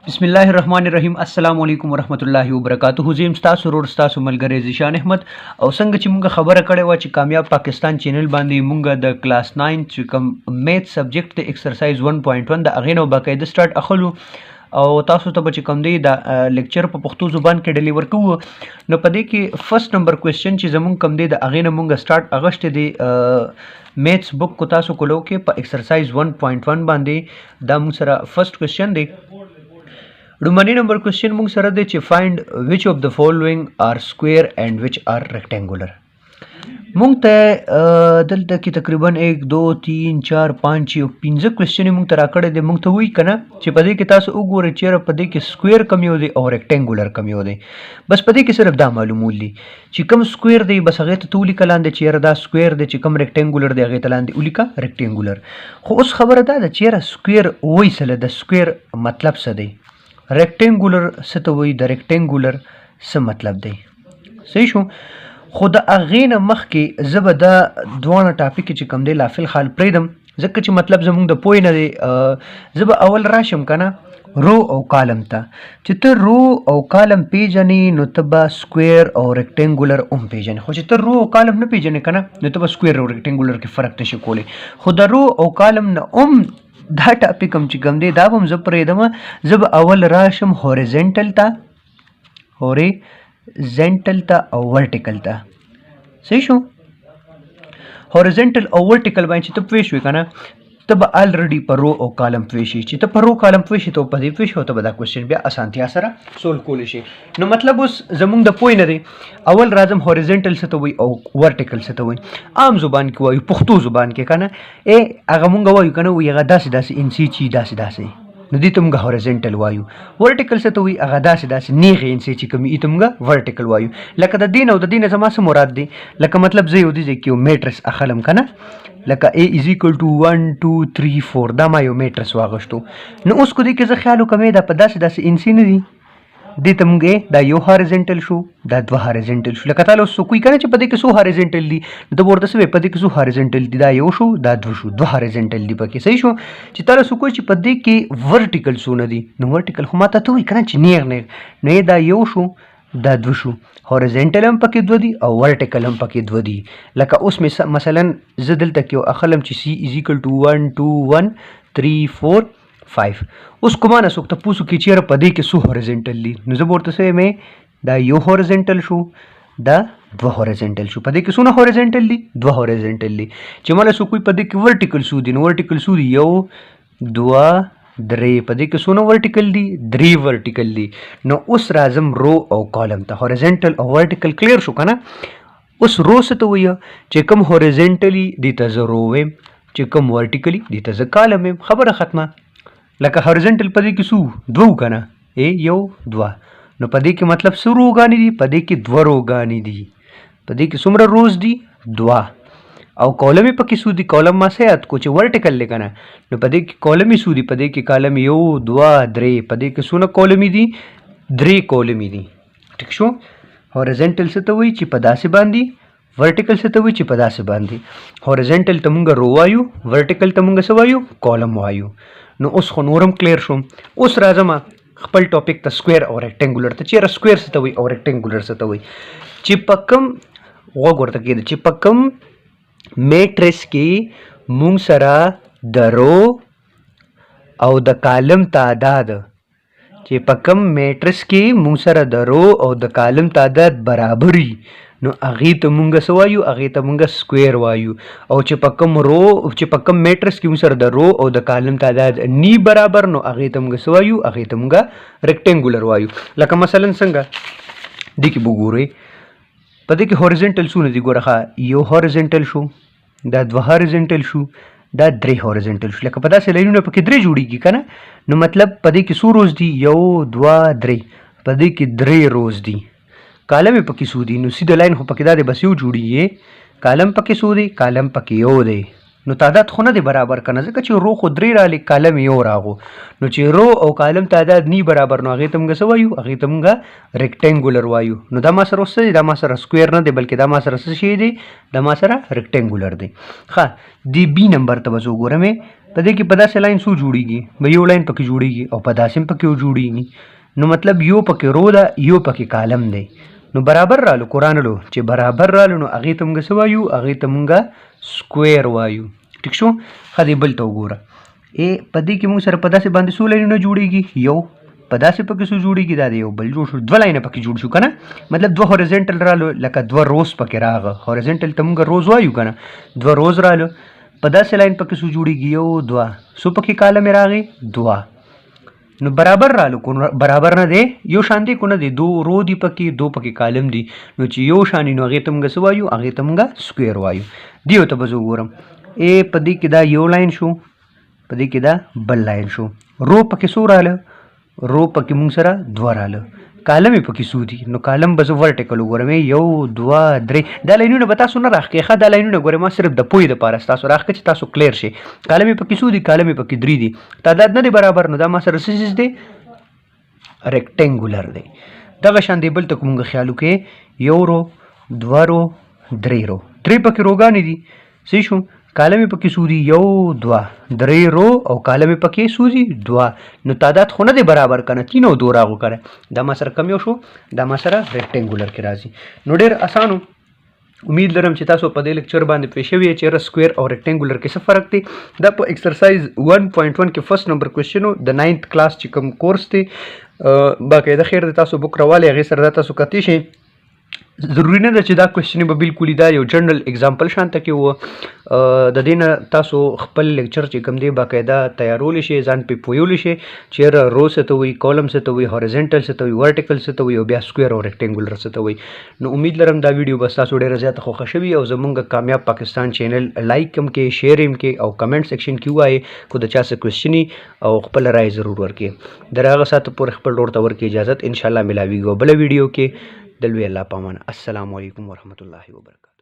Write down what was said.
बिस्मिल्लाहिर्रहमानिर्रहीम अस्सलाम वालेकुम वरहमतुल्लाहि वबरकातुहू زم تاسو ورور تاسو ملګری ذیشان احمد او څنګه چې مونږ خبره کړې و چې کامیاب پاکستان چینل باندې مونږ د کلاس 9 چې کوم میث سبجیکټ ته ایکسرسایز 1.1 د اغینو باقاعده سٹارټ اخلو او تاسو ته چې کوم دی دا لیکچر په پښتو زبان کې ډیلیور کوو نو په دې کې فرست نمبر کوېسچن چې زمونږ کوم دی د اغینو مونږ سٹارټ اغشت دی میث بک کو تاسو کولو کې په ایکسرسایز 1.1 باندې دا مونږ سره فرست کوېسچن دی لومړنی نمبر کوېسچن مونږ سره دی چې فایند which of the following are square and which are rectangular مونږ ته دلته کې تقریبا 1 2 3 4 5 او 15 کوېسچن مونږ ته راکړی دی مونږ ته وایي کنه چې په دې کې تاسو وګورئ چیرې په دې کې سکویر کم یو دی او ریکټینګولر کم یو دی بس په دې کې صرف دا معلومول دي چې کوم سکویر دی بس هغې ته ولیکه لاندې چیرې دا سکویر دی چې کوم ریکټینګولر دی هغې ته لاندې ولیکه ریکټینګولر خو اوس خبره دا ده چیرې سکویر وایي څه د سکویر مطلب څه دی ریکټینګولر څه ته وایي د ریکټینګولر څه مطلب دی صحیح شو خو د هغې نه مخکې زه به دا دواړه ټاپک چې کوم دی لا فی الحال پرېږدم ځکه چې مطلب زموږ د پوهې نه دی زه به اول راشم که نه رو او کالم ته چې ته رو او کالم پیژنې نو ته به سکویر او ریکټینګولر هم پیژنې خو چې ته رو او کالم نه پیژنې که نه نو ته به سکویر او ریکټینګولر کې فرق نشي کولی خو د رو او کالم نه هم دا ټاپک هم چې کوم دی دا به هم زه پرېږدم زه به اول راشم هوریزنټل ته او ورټیکل ته صحیح شو هوریزنټل او ورټیکل باندې چې ته پوه شوې که نه ته به الریډي په رو او کالم پوه شي چې ته په رو کالم پوه شي ته په دې پوه شي او ته به دا کوېسچن بیا اسانتیا سره سولو کولی شي نو مطلب اوس زموږ د پوهې نه دی اول راځم هوریزنټل څه ته وایي او ورټیکل څه ته وایي عام زبان کې وایو پښتو زبان کې که نه هغه مونږ وایو که نه وایي هغه داسې انسي چې داسې نو دې ته موږ هوریزنټل وایو ورټیکل څه ته وایي هغه داسې نیغې انسي چې کوم یې ته موږ ورټیکل وایو لکه د دې نه او د دې نه زما څه مراد دی لکه مطلب زه یو دې ځای کې یو میټرس اخلم که نه لکه A = 1 2 3 4 دا ما یو میټرس واغشتو نو اوس کو دې کې زه خیال وکړم دا په داسې انسي نه دي دې ته موږ دا یو هوریزنټل شو دا دوه هوریزنټل شو لکه تا له اوس څوک وایي که نه چې په دې کې څو هوریزنټل دي نو ته به ورته څه وایې په دې کې څو هوریزنټل دي دا یو شو دا دوه شو دوه هوریزنټل دي پکې صحیح شو چې تا له څوک وایي چې په دې کې ورټیکل څونه دي نو ورټیکل خو ما ته وایي که نه چې نیغ نو دا یو شو دا دوه شو هوریزنټل هم پکې دوه دي او ورټیکل هم پکې دوه دي لکه اوس مثلا زه دلته کې یو اخلم چې C = 1 2 1 3 4 5 اوس کومانه څوک تپوس وکړي چېرې په دې کې څو هوریزنټل دي نو زه به ورته څه وایم دا یو هوریزنټل شو دا دوه هوریزنټل شو په دې کې څونه هوریزنټل دي دوه هوریزنټل دي چې مله څوک وایي په دې کې ورټیکل څو دي نو ورټیکل څو دي یو دوه درې په دې کې څونه ورټیکل دي درې ورټیکل دي نو اوس راځم رو او کالم ته هوریزنټل او ورټیکل کلیر شو که نه اوس رو څه ته وایي چې کوم هوریزنټلي دې ته زه رو وایم چې کوم ورټیکلي دې ته زه کالم وایم خبره ختمه لکه هوریزنټل په دې کې څو دوه که نه یو دوه نو په دې کې مطلب څو روګانې دي په دې کې دوه روګانې دي په دې کې څومره روز دي دوه او کالم یې پکې څو دي کالم ما څه یاد کو چې ورټیکل دی که نه نو په دې کې کالم یې څو دي په دې کې کالم یو دوه درې په دې کې څونه کالمې دي درې کالمې دي ټیک شو هوریزنټل څه ته وایي چې په داسې باندې ورټیکل څه ته وایي چې په داسې باندې هوریزنټل ته مونږ رو وایو ورټیکل ته مونږ څه وایو کالم وایو نو اوس خو نورم کلیر شو اوس راځم خپل ټاپک ته سکویر او ریکټینګولر ته چیرې سکویر څه ته وایي او ریکټینګولر څه ته وایي چې په کوم غوږ ورته کېده چې په کوم میټرس کې مونږ سره د رو او د کالم تعداد چې په کوم میټرس کې مونږ سره د رو او د کالم تعداد برابر وي نو هغې ته مونږ څه وایو هغې ته مونږ سکویر وایو او چې په کوم میټرس کې مونږ سره د رو او د کالم تعداد نی برابر نو هغې ته مونږ څه وایو هغې ته مونږ ریکټینګولر وایو لکه مثلا څنګه دې کې به وګورئ په دې کې هوریزنټل څونه دي ګوره ښه یو هوریزنټل شو دا دوه هوریزنټل شو دا درې هوریزنټل شو لکه په داسې لاینونه پکې درې جوړېږي که نه نو مطلب په دې کې څو روز دي یو دوه درې په دې کې درې روز دي کالم یې پکې څو دي نو سیده لاین خو پکې دا دی بس یو جوړېږي کالم پکې څو دی کالم پکې یو دی نو تعداد خو نه دی برابر که نه ځکه چې رو خو درې راغلي کالم یو راغو نو چې رو او کالم تعداد نی برابر نو هغې ته موږ څه وایو هغې ته موږ ریکټینګولر وایو نو دا ما سره اوس څه دی دا ما سره سکویر نه دی بلکې دا ما سره څه شی دی دا ما سره ریکټینګولر دی ښه د بي نمبر ته به زه وګورم په دې کې په داسې لاین څو جوړیږي به یو لاین پکې جوړیږي او په داسې پکې جوړیږي نو مطلب یو پکې رو ده یو پکې کالم دی نو برابر رالو قرآن لو چې برابر رالو نو هغې ته مونږ څه وایو هغې ته مونږ سکویر وایو ټیک شو ښه دی بل ته وګوره په دې کې مونږ سره په داسې باندې څو لاینونه جوړیږي یو په داسې پکې څو جوړیږي دا دی یو بل جوړ شو دوه لاینه پکې جوړ شو که نه مطلب دوه هورزنټل رالو لکه دوه روز پکې راغه هورزنټل ته مونږ روز وایو که نه دوه روز رالو په داسې لاین پکې څو جوړیږي یو دوه څو پکې کالم یې راغی دوه نو برابر رالو برابر نه دی یو شان دی کو نه دی دو رو دی پکې دو پکې کالم دی نو چې یو شان نو هغې ته مونږ څه وایو هغې ته مونږ سکویر وایو دیو ته به زه وګورم په دې کې دا یو لاین شو په دې کې دا بل لاین شو رو پکې څو راله رو پکې مونږ سره دوه راله کالم یې پکې څو دي نو کالم به زه ورټیکل وګورم یو دوه درې دا لاینونه به تاسو نه راښکې ښه دا لاینونه ګورئ ما صرف د پوهې دپاره ستاسو راښکه چې تاسو کلیر شي کالم یې پکې څو دي کالم یې پکې درې دي تعداد نه دی برابر نو دا ما سره څه چیز دی ریکټینګولر دی دغه شان دی بل ته مونږ خیال وکړې یو رو دوه رو درې رو درې پکې روګانې دي صحیح شو کالم یې پکې څو دي یو دوه درې رو او کالم یې پکې څو دي دوه نو تعداد خو نه دی برابر که نه تین او دو راغو که دا ما سره کم یو شو دا ما سره ریکټینګولر کې راځي نو ډېر اسانو امید لرم چې تاسو په دې لیکچر باندې پوه شوي یې چې سکویر او ریکټینګولر کې څه فرق دی دا په ایکسرسایز 1.1 کې فرست نمبر کوېسچن د 9th کلاس چې کوم کورس دی باقاعده خیر دی تاسو بک راوالی هغې سره دا تاسو کتی شئ ضروري نه ده چې دا کوېسچنې به بالکل دا یو جنرل اگزامپل شانته کې وه د دې نه تاسو خپل لیکچر چې کوم دی باقاعده تیارولی شئ ځان پې پوهولی شئ چېرې رو څه ته وایي کالم څه ته وایي هورزنټل څه ته وایي ورټیکل څه ته وایي او بیا سکویر او ریکټینګولر څه ته وایي نو امید لرم دا ویډیو به ستاسو ډېره زیاته خوښه شوي او زمونږ کامیاب پاکستان چینل لایک هم کې شیر هم کې او کمنټ سیکشن کې ووایئ کو د چا څه کوېسچني او خپله رایې ضرور ورکړئ د هغه ساعته پورې خپل ورور ته ورکړئ اجازت انشاءالله ملاویږي او بله ویډیو کې د لوی الله په امان السلام علیکم ورحمت الله وبرکاته